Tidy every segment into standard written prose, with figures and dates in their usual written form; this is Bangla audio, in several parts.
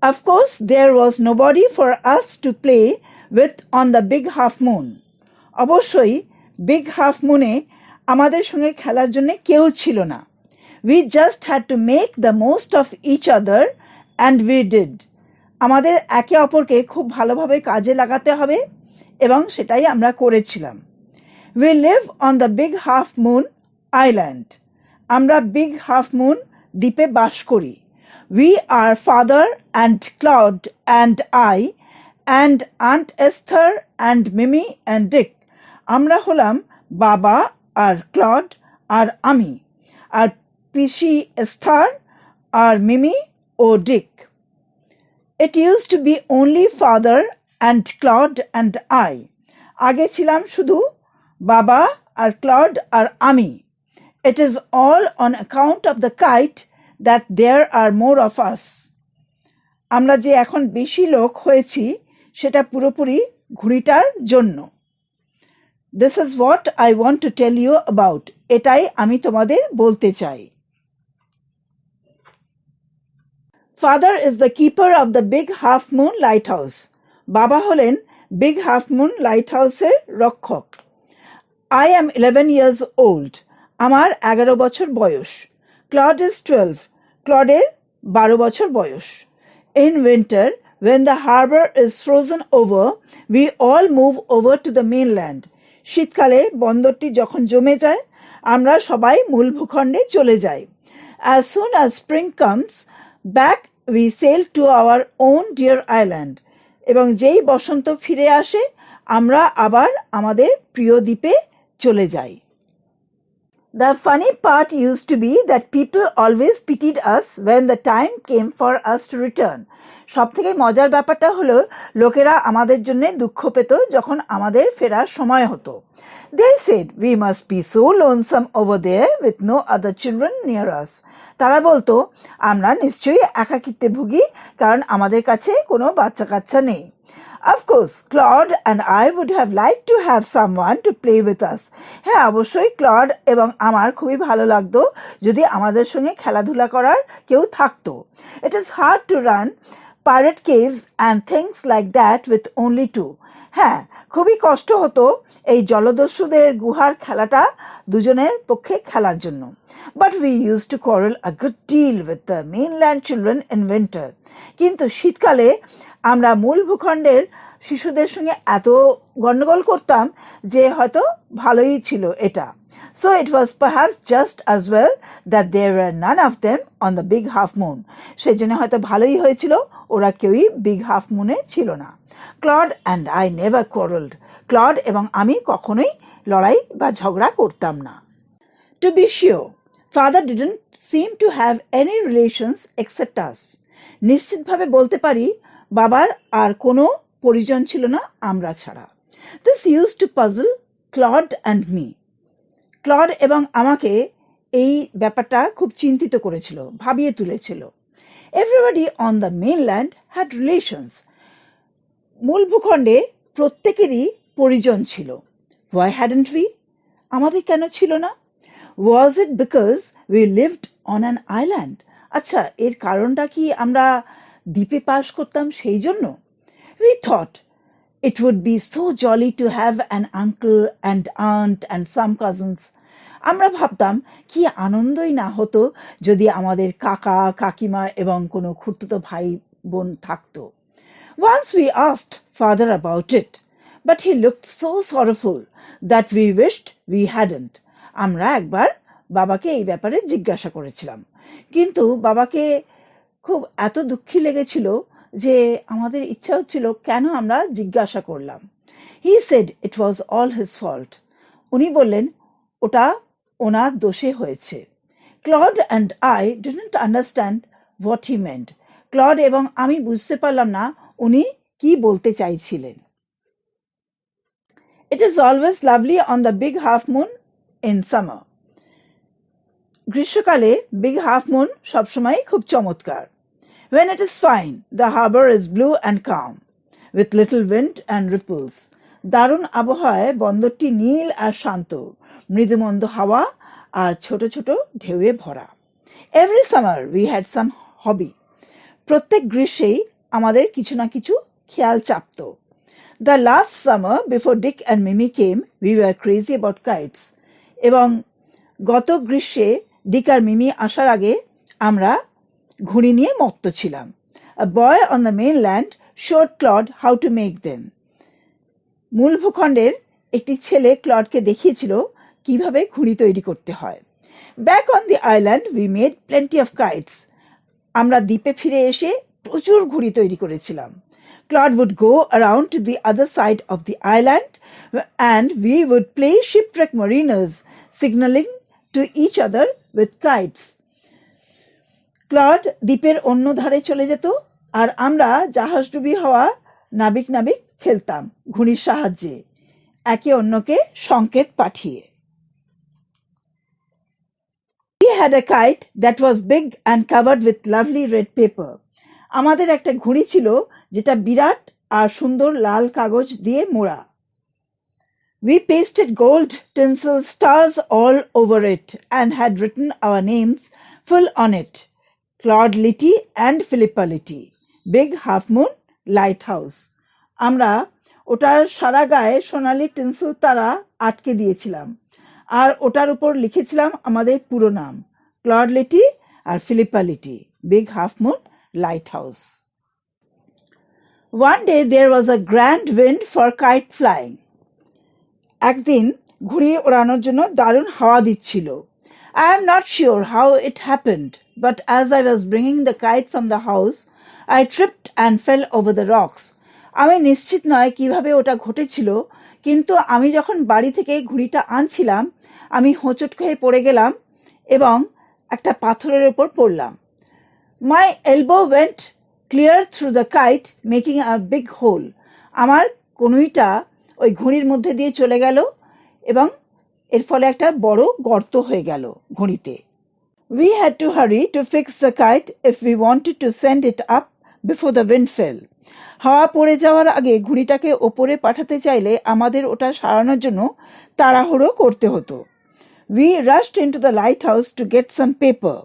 Of course, there was nobody for us to play with on the big half moon. অবশ্যই big half moon-এ আমাদের সঙ্গে খেলার জন্য কেউ ছিল না. We just had to make the most of each other and we did. আমাদের একে অপরকে খুব ভালোভাবে কাজে লাগাতে হবে এবং সেটাই আমরা করেছিলাম. We live on the big half moon island. আমরা big half moon দ্বীপে বাস করি. We are father and Claude and I and Aunt Esther and Mimi and Dick. আমরা হলাম বাবা আর ক্লড আর আমি আর পিসি এস্থার আর মিমি ও Dick. It used to be only father and Claude and I. আগে ছিলাম শুধু বাবা আর ক্লড আর আমি. It is all on account of the kite that there are more of us. আমরা যে এখন বেশি লোক হয়েছি সেটা পুরোপুরি ঘুড়িটার জন্য. This is what I want to tell you about. এটাই আমি তোমাদের বলতে চাই. Father is the keeper of the big half moon lighthouse. বাবা হলেন big half moon lighthouse-এর রক্ষক. I am 11 years old. আমার 11 বছর বয়স. Claude is 12. Claude-এর 12 বছর বয়স. In winter, when the harbor is frozen over, we all move over to the mainland. শীতকালে বন্দরটি যখন জমে যায় আমরা সবাই মূল ভূখণ্ডে চলে যাই. As soon as spring comes back, we sail to our own dear island. এবং যেই বসন্ত ফিরে আসে আমরা আবার আমাদের প্রিয় দ্বীপে চলে যাই. The funny part used to be that people always pitied us when the time came for us to return. সবথেকে মজার ব্যাপারটা হলো লোকেরা আমাদের জন্য দুঃখ পেত যখন আমাদের ফেরার সময় হতো. They said we must be so lonesome over there with no other children near us. তারা বলতো আমরা নিশ্চয়ই একাকিত্বে ভুগি কারণ আমাদের কাছে কোনো বাচ্চা কাচ্চা নেই. Of course, Claude and I would have liked to have someone to play with us. হ্যাঁ, অবশ্যই ক্লড এবং আমার খুবই ভালো লাগতো যদি আমাদের সঙ্গে খেলাধুলা করার কেউ থাকতো. It is hard to run pirate caves and things like that with only two. হ্যাঁ, খুবই কষ্ট হতো এই জলদস্যুদের গুহার খেলাটা দুজনের পক্ষে খেলার জন্য. But we used to quarrel a good deal with the mainland children in winter. কিন্তু শীতকালে আমরা মূল ভূখণ্ডের শিশুদের সঙ্গে এত গন্ডগোল করতাম যে হয়তো ভালোই ছিল এটা. So it was perhaps just as well that there were none of them on the big half moon. সেজন্য হয়তো ভালোই হয়েছিল ওরা কেউই big half moon-এ ছিল না. Claude and I never quarreled. Claude এবং আমি কখনোই লড়াই বা ঝগড়া করতাম না. To be sure, father didn't seem to have any relations except us. নিশ্চিতভাবে বলতে পারি বাবার আর কোনো পরিজন ছিল না আমরা ছাড়া. This used to puzzle Claude and me. Claude এবং আমাকে এই ব্যাপারটা খুব চিন্তিত করেছিল, ভাবিয়ে তুলেছিল. Everybody on the mainland had relations. মূল ভূখণ্ডে প্রত্যেকেরই পরিজন ছিল. Why hadn't we? আমাদের কেন ছিল না? Was it because we lived on an island? আচ্ছা, এর কারণটা কি আমরা দ্বীপে বাস করতাম সেই জন্য? We thought it would be so jolly to have an uncle and aunt and some cousins. আমরা ভাবতাম কি আনন্দই না হতো যদি আমাদের কাকা কাকিমা এবং কোনো খুড়তুতো ভাই বোন থাকতো. Once we asked father about it, but he looked so sorrowful that we wished we hadn't. আমরা একবার বাবাকে এই ব্যাপারে জিজ্ঞাসা করেছিলাম, কিন্তু বাবাকে খুব এত দুঃখী লেগেছিল যে আমাদের ইচ্ছা হচ্ছিল কেন আমরা জিজ্ঞাসা করলাম. He said it was all his fault. উনি বললেন ওটা ওনার দোষে হয়েছে. Claude and I didn't understand what he meant. Claude এবং আমি বুঝতে পারলাম না উনি কি বলতে চাইছিলেন. It is always lovely on the big half moon in summer. গ্রীষ্মকালে big half moon সবসময় খুব চমৎকার. When it is fine, the harbor is blue and calm, with little wind and ripples. দারুণ আবহাওয়ায় বন্দরটি নীল আর শান্ত, মৃদুমন্দ হাওয়া আর ছোট ছোট ঢেউয়ে ভরা. Every summer we had some hobby. প্রত্যেক গ্রীষ্মেই আমাদের কিছু না কিছু খেয়াল চাপত। The last summer before Dick and Mimi came, we were crazy about kites. এবং গত গ্রীষ্মে ডিক আর মিমি আসার আগে আমরা ঘুড়ি নিয়ে মত্ত ছিলাম। A boy on the mainland showed Claude how to make them. মূল ভূখণ্ডের একটি ছেলে ক্লডকে দেখিয়েছিল কিভাবে ঘুড়ি তৈরি করতে হয়। Back on the island we made plenty of kites. আমরা দ্বীপে ফিরে এসে প্রচুর ঘুড়ি তৈরি করেছিলাম। Claude would go around to the other side of the island and we would play shipwreck mariners, signaling to each other with kites. Claude দ্বীপের অন্য ধারে চলে যেত আর আমরা জাহাজডুবি হওয়া নাবিক নাবিক খেলতাম ঘুড়ির সাহায্যে, একে অন্যকে সংকেত পাঠিয়ে। We had a kite that was big and covered with lovely red paper. আমাদের একটা ঘুড়ি ছিল যেটা বিরাট আর সুন্দর লাল কাগজ দিয়ে মোড়া। We pasted gold tinsel stars all over it and had written our names full on it. Claude Litty and Philippa Litty, Big Half Moon Lighthouse. আমরা ওটার সারা গায়ে সোনালি টিনসেল তারা আটকে দিয়েছিলাম আর ওটার উপর লিখেছিলাম আমাদের পুরো নাম, ক্লড লিটি আর Philippa Litty, Big Half Moon Lighthouse. One day there was a grand wind for kite flying. একদিন ঘুড়ি ওড়ানোর জন্য দারুণ হাওয়া দিচ্ছিল। I am not sure how it happened, but as I was bringing the kite from the house, I tripped and fell over the rocks. আমি নিশ্চিত নয় কিভাবে ওটা ঘটেছিল, কিন্তু আমি যখন বাড়ি থেকে ঘুড়িটা আনছিলাম আমি হোঁচট খেয়ে পড়ে গেলাম এবং একটা পাথরের উপর পড়লাম। My elbow went clear through the kite, making a big hole. আমার কনুইটা ওই ঘুড়ির মধ্যে দিয়ে চলে গেল এবং এর ফলে একটা বড় গর্ত হয়ে গেল ঘুড়িতে। We had to hurry to fix the kite if we wanted to send it up before the wind fell. হাওয়া পড়ে যাওয়ার আগে ঘুড়িটাকে ওপরে পাঠাতে চাইলে আমাদের ওটা সারানোর জন্য তাড়াহুড়ো করতে হতো। We rushed into the lighthouse to get some paper.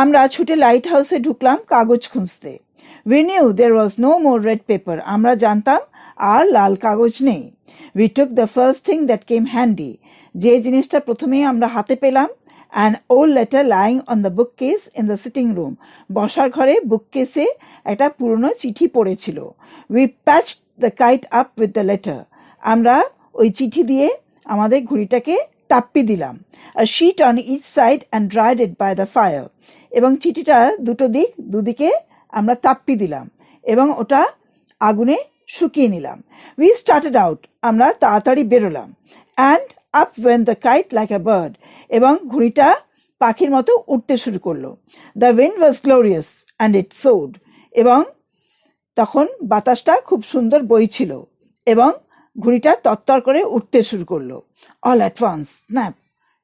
আমরা ছুটে লাইট হাউসে ঢুকলাম কাগজ খুঁজতে। We knew there was no more red paper. আমরা জানতাম আর লাল কাগজ নেই। We took the first thing that came handy. যে জিনিসটা প্রথমেই আমরা হাতে পেলাম, an old letter lying on the bookcase in the sitting room. বসার ঘরে বুককেসে একটা পুরনো চিঠি পড়েছিল। We patched the kite up with the letter. আমরা ওই চিঠি দিয়ে আমাদের ঘুড়িটাকে তাপ্পি দিলাম। A sheet on each side and dried it by the fire. এবং চিঠিটা দুদিকে আমরা তাপ্পি দিলাম এবং ওটা আগুনে শুকিয়ে নিলাম। We started out. আমরা তাড়াতাড়ি বেরোলাম। And up went the kite like a bird. এবং ঘুড়িটা পাখির মতো উঠতে শুরু করলো। The wind was glorious and it soared. এবং তখন বাতাসটা খুব সুন্দর বইছিল এবং ঘুড়িটা তত্তর করে উঠতে শুরু করলো। All at once, snap,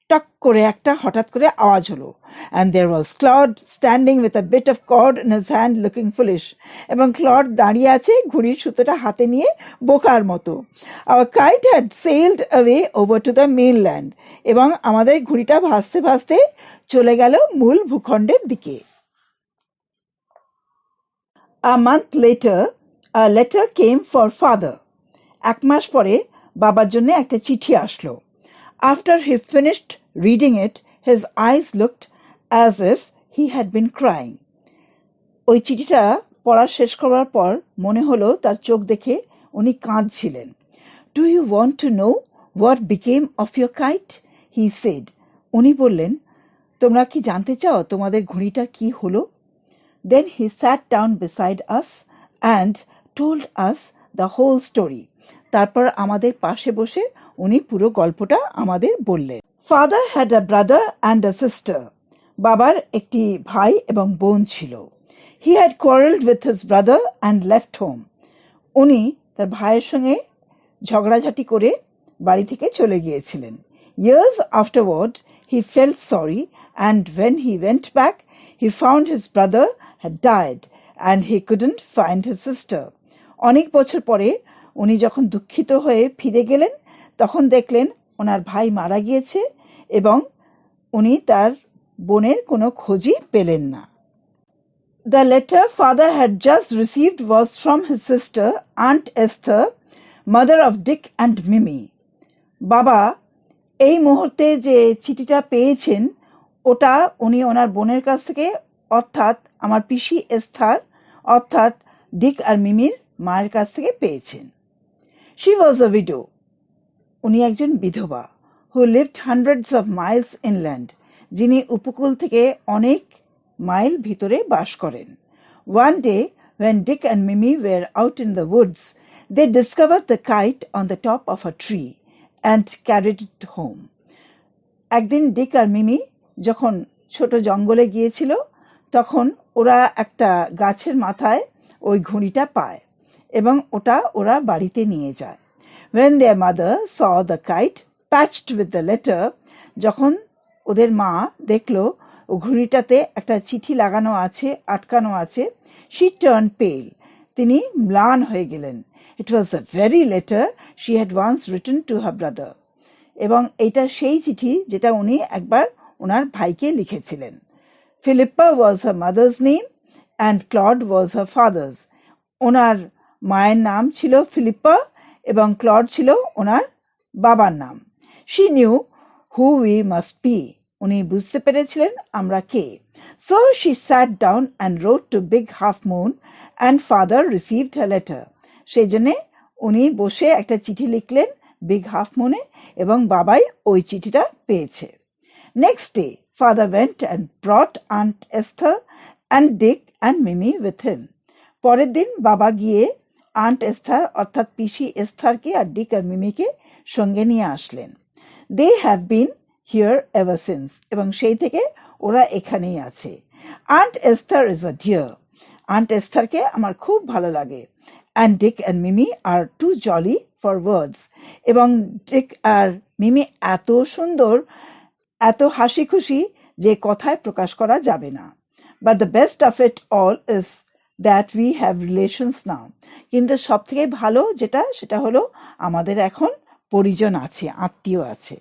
টক করে একটা হঠাৎ করে আওয়াজ হলো। And there was Claude standing with a bit of cord in his hand looking foolish. এবং ক্লড দাঁড়িয়ে আছে ঘুড়ির সুতোটা হাতে নিয়ে বোকার মতো। Our kite had sailed away over to the mainland. এবং আমাদের ঘুড়িটা ভাসতে ভাসতে চলে গেল মূল ভূখণ্ডের দিকে। A month later, a letter came for father. এক মাস পরে বাবার জন্য একটা চিঠি আসলো। After he finished reading it, his eyes looked as if he had been crying. ওই চিঠিটা পড়া শেষ করার পর মনে হলো তার চোখ দেখে উনি কাঁদছিলেন। Do you want to know what became of your kite? He said. উনি বললেন, তোমরা কি জানতে চাও তোমাদের ঘুড়িটার কি হলো? Then he sat down beside us and told us the whole story. তারপর আমাদের পাশে বসে উনি পুরো গল্পটা আমাদের বললেন। Father had a brother and a sister. বাবার একটি ভাই এবং বোন ছিল। He had quarreled with his brother and left home. উনি তার ভাইয়ের সঙ্গে ঝগড়াঝাটি করে বাড়ি থেকে চলে গিয়েছিলেন। Years afterward, he felt sorry, and when he went back, he found his brother had died and he couldn't find his sister. অনেক বছর পরে উনি যখন দুঃখিত হয়ে ফিরে গেলেন তখন দেখলেন ওনার ভাই মারা গিয়েছে এবং উনি তার বোনের কোনো খোঁজই পেলেন না। The letter father had just received was from his sister, Aunt Esther, mother of Dick and Mimi. বাবা এই মুহূর্তে যে চিঠিটা পেয়েছেন ওটা উনি ওনার বোনের কাছ থেকে অর্থাৎ আমার পিসি এস্থার অর্থাৎ ডিক আর মিমির মায়ের কাছ থেকে পেয়েছেন। She was a widow. উনি একজন বিধবা who lived hundreds of miles inland, যিনি উপকূল থেকে অনেক মাইল ভিতরে বাস করেন। One day, when Dick and Mimi were out in the woods, they discovered the kite on the top of a tree and carried it home. একদিন ডিক আর মিমি যখন ছোট জঙ্গলে গিয়েছিল তখন ওরা একটা গাছের মাথায় ওই ঘুড়িটা পায় এবং ওটা ওরা বাড়িতে নিয়ে যায়। When their mother saw the kite patched with the letter, যখন ওদের মা দেখলো ও ঘুড়িটাতে একটা চিঠি লাগানো আছে আটকানো আছে, she turned pale. তিনি ম্লান হয়ে গেলেন। It was the very letter she had once written to her brother. এবং এটা সেই চিঠি যেটা উনি একবার ওনার ভাইকে লিখেছিলেন। Philippa was her mother's name and Claude was her father's. ওনার মায়ের নাম ছিল ফিলিপ্পা এবং ক্লড ছিল ওনার বাবার নাম। She knew who we must be. উনি বুঝতে পেরেছিলেন আমরা কে। So she sat down and wrote to Big Half Moon and father received her letter. সেই জন্যে উনি বসে একটা চিঠি লিখলেন বিগ হাফ মুনে এবং বাবাই ওই চিঠিটা পেয়েছে। Next day, father went and brought Aunt Esther and Dick and Mimi with him. পরের দিন বাবা গিয়ে আন্ট এস্থার অর্থাৎ পিসি এস্থারকে আর ডিক আর মিমিকে সঙ্গে নিয়ে আসলেন। They have been here ever since. এবং সেই থেকে ওরা এখানেই আছে। Aunt Esther is a dear. Aunt Estherকে আমার খুব ভালো লাগে। And Dick and Mimi are too jolly for words. এবং ডিক আর মিমি এত সুন্দর এত হাসি খুশি যে কথায় প্রকাশ করা যাবে না। But the best of it all is that we have relations now. কিন্তু সব থেকে ভালো যেটা সেটা হলো আমাদের এখন পরিজন আছে, আত্মীয় আছে।